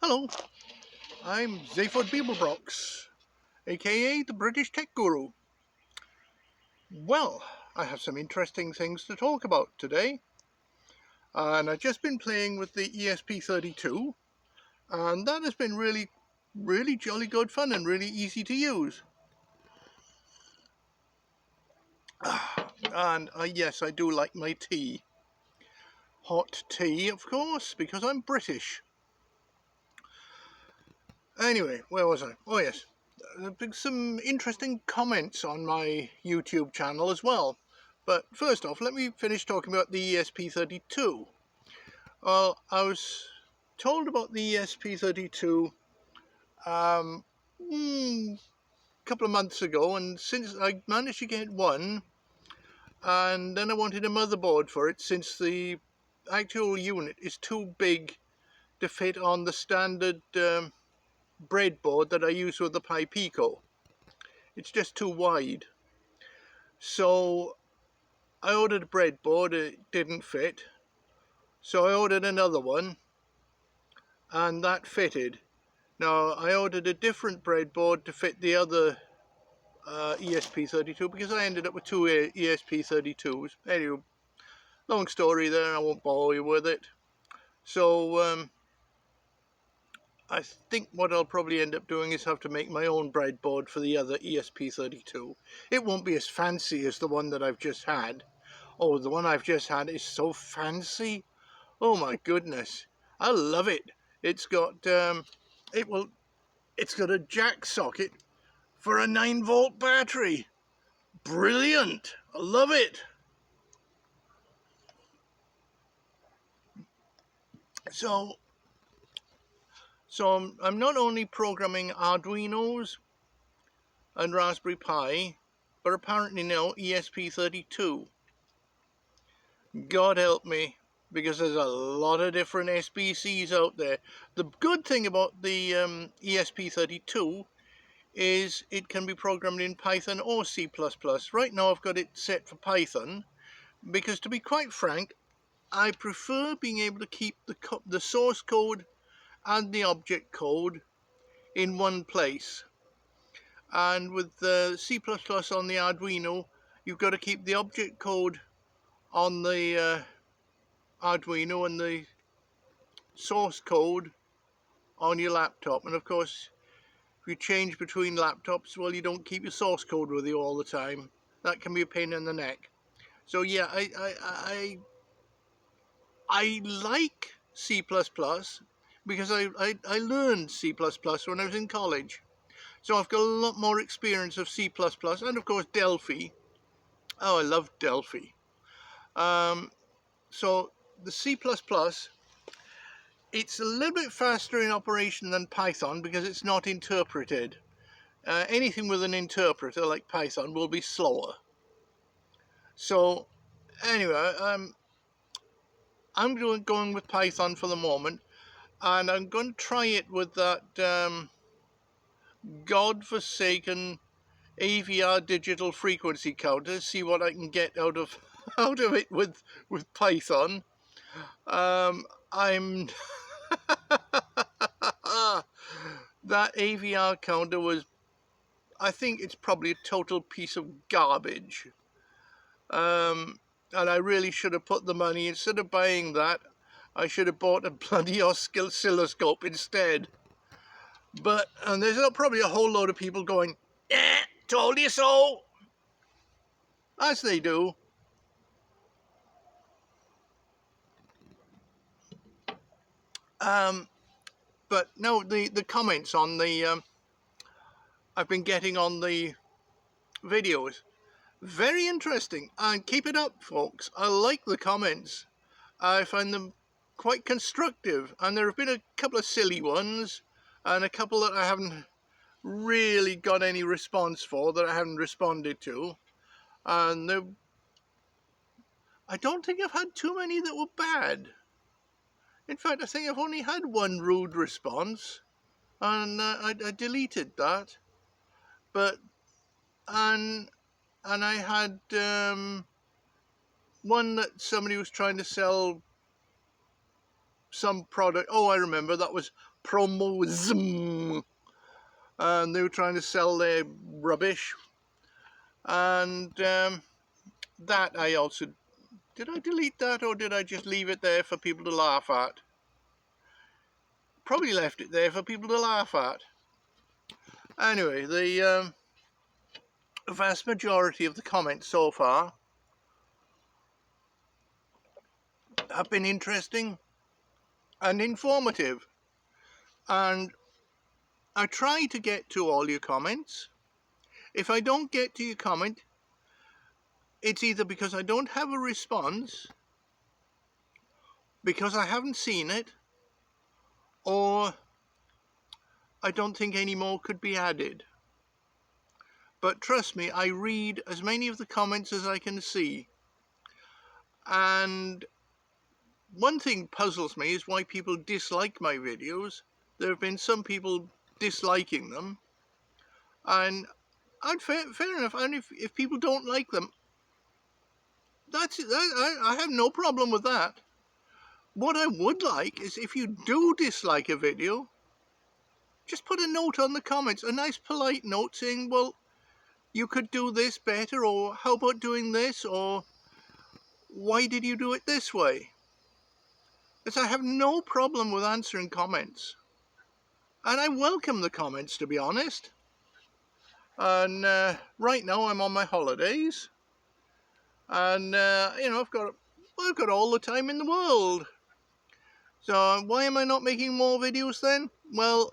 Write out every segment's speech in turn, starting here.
Hello, I'm Zaphod Beeblebrox, aka the British Tech Guru. Well, I have some interesting things to talk about today. And I've just been playing with the ESP32, and that has been really jolly good fun and really easy to use. And yes, I do like my tea. Hot tea, of course, because I'm British. Anyway, where was I? Oh yes, there have been some interesting comments on my YouTube channel as well. But first off, let me finish talking about the ESP32. Well, I was told about the ESP32 a couple of months ago, and since I managed to get one, and then I wanted a motherboard for it since the actual unit is too big to fit on the standard breadboard that I use with the Pi Pico. It's just too wide. So I ordered a breadboard, it didn't fit. So I ordered another one, and that fitted. Now I ordered a different breadboard to fit the other ESP32 because I ended up with two ESP32s. Anyway, long story there, I won't bore you with it. So I think what I'll probably end up doing is have to make my own breadboard for the other ESP32. It won't be as fancy as the one that I've just had. Oh, the one I've just had is so fancy. Oh my goodness, I love it. It's got it's got a jack socket for a 9-volt battery. Brilliant, I love it. So I'm not only programming Arduinos and Raspberry Pi, but apparently now ESP32. God help me, because there's a lot of different SBCs out there. The good thing about the ESP32 is it can be programmed in Python or C++. Right now I've got it set for Python because, to be quite frank, I prefer being able to keep the source code and the object code in one place. And with the C++ on the Arduino, you've got to keep the object code on the Arduino and the source code on your laptop. And of course, if you change between laptops, well, you don't keep your source code with you all the time. That can be a pain in the neck. So yeah, I like C++ because I learned C++ when I was in college. So I've got a lot more experience of C++ and of course Delphi. Oh, I love Delphi. So the C++, it's a little bit faster in operation than Python because it's not interpreted. Anything with an interpreter like Python will be slower. So anyway, I'm going with Python for the moment, and I'm going to try it with that godforsaken AVR digital frequency counter, see what I can get out of it with Python. I'm that AVR counter was, I think it's probably a total piece of garbage. And I really should have put the money, instead of buying that, I should have bought a bloody oscilloscope instead. But, and there's probably a whole load of people going, told you so, as they do. But no, the comments on the I've been getting on the videos, very interesting, and keep it up, folks. I like the comments. I find them quite constructive, and there have been a couple of silly ones and a couple that I haven't really got any response for, that I haven't responded to, and I don't think I've had too many that were bad. In fact, I think I've only had one rude response, and I deleted that. But and I had one that somebody was trying to sell some product. Oh, I remember, that was promosm, and they were trying to sell their rubbish. And that I also, did I delete that or did I just leave it there for people to laugh at? Probably left it there for people to laugh at. Anyway, the vast majority of the comments so far have been interesting and informative, and I try to get to all your comments. If I don't get to your comment, it's either because I don't have a response, because I haven't seen it, or I don't think any more could be added. But trust me, I read as many of the comments as I can see. And one thing puzzles me is why people dislike my videos. There have been some people disliking them, and fair enough. And if people don't like them, I have no problem with that. What I would like is if you do dislike a video, just put a note on the comments, a nice polite note saying, well, you could do this better, or how about doing this, or why did you do it this way? Because I have no problem with answering comments. And I welcome the comments, to be honest. And right now I'm on my holidays. And, you know, I've got all the time in the world. So why am I not making more videos then? Well,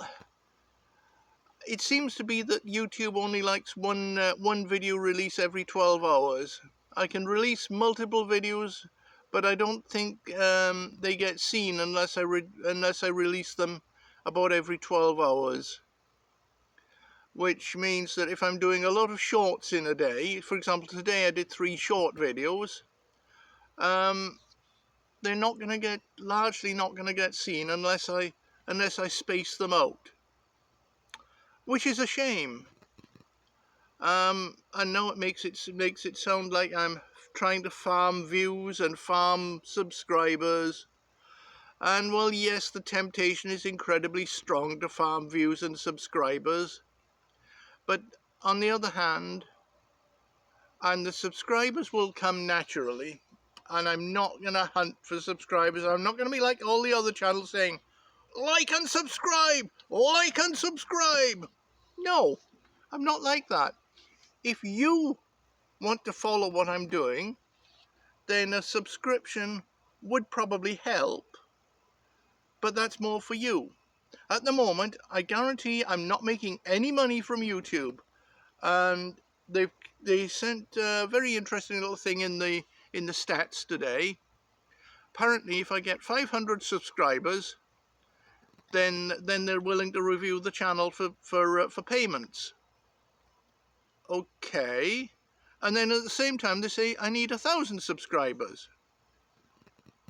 it seems to be that YouTube only likes one video release every 12 hours. I can release multiple videos, but I don't think they get seen unless I release them about every 12 hours. Which means that if I'm doing a lot of shorts in a day, for example, today I did 3 short videos, they're largely not going to get seen unless I space them out. Which is a shame. I know it makes it sound like I'm trying to farm views and farm subscribers. And well, yes, the temptation is incredibly strong to farm views and subscribers. But on the other hand, and the subscribers will come naturally, and I'm not going to hunt for subscribers. I'm not going to be like all the other channels saying, like and subscribe, like and subscribe. No, I'm not like that. If you want to follow what I'm doing, then a subscription would probably help, but that's more for you. At the moment, I guarantee I'm not making any money from YouTube, and they sent a very interesting little thing in the stats today. Apparently, if I get 500 subscribers, then they're willing to review the channel for payments. Okay. And then at the same time they say I need 1,000 subscribers.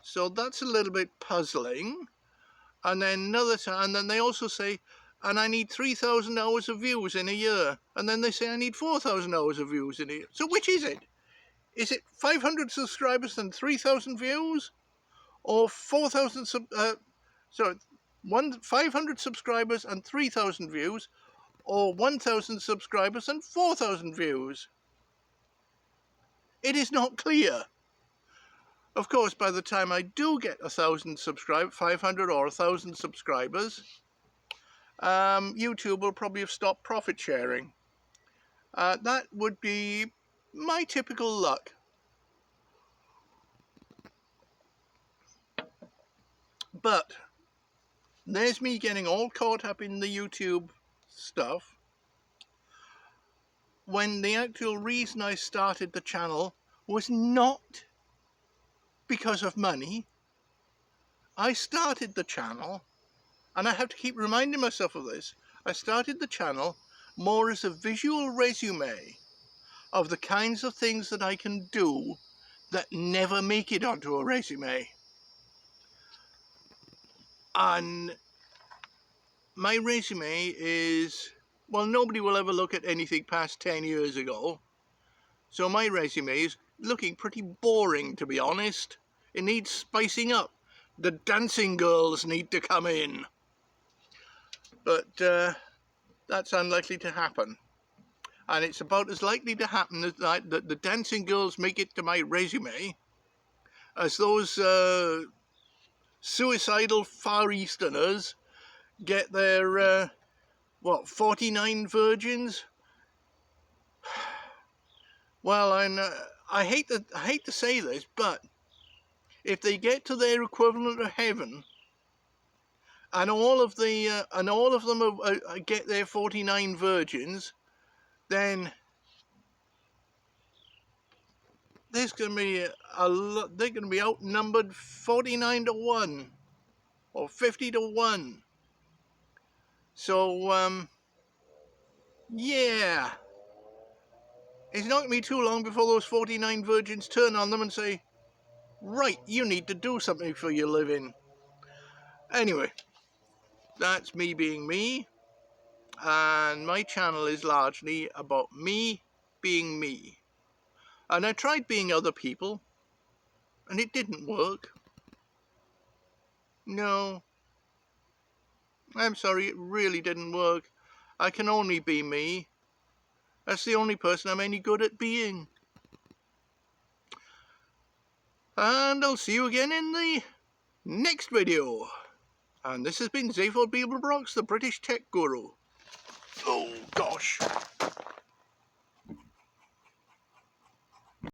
So that's a little bit puzzling. And then another time, and then they also say, and I need 3,000 hours of views in a year. And then they say I need 4,000 hours of views in a year. So which is it? Is it 500 subscribers and 3,000 views, or 500 subscribers and 3,000 views, or 1,000 subscribers and 4,000 views? It is not clear. Of course, by the time I do get 1,000 subscribers, 500 or 1,000 subscribers, YouTube will probably have stopped profit sharing. That would be my typical luck. But there's me getting all caught up in the YouTube stuff, when the actual reason I started the channel was not because of money. I started the channel, and I have to keep reminding myself of this, I started the channel more as a visual resume of the kinds of things that I can do that never make it onto a resume. And my resume is, well, nobody will ever look at anything past 10 years ago. So my resume is looking pretty boring, to be honest. It needs spicing up. The dancing girls need to come in. but that's unlikely to happen. And it's about as likely to happen as that the dancing girls make it to my resume as those suicidal Far Easterners get their, 49 virgins? Well, I hate to say this, but if they get to their equivalent of heaven, and all of them get their 49 virgins, then there's going to be a lot. They're going to be outnumbered 49 to 1 or 50 to 1. So yeah, it's not going to be too long before those 49 virgins turn on them and say, right, you need to do something for your living. Anyway, that's me being me, and my channel is largely about me being me. And I tried being other people, and it didn't work. No, I'm sorry, it really didn't work. I can only be me. That's the only person I'm any good at being. And I'll see you again in the next video. And this has been Zaphod Beeblebrox, the British Tech Guru. Oh, gosh.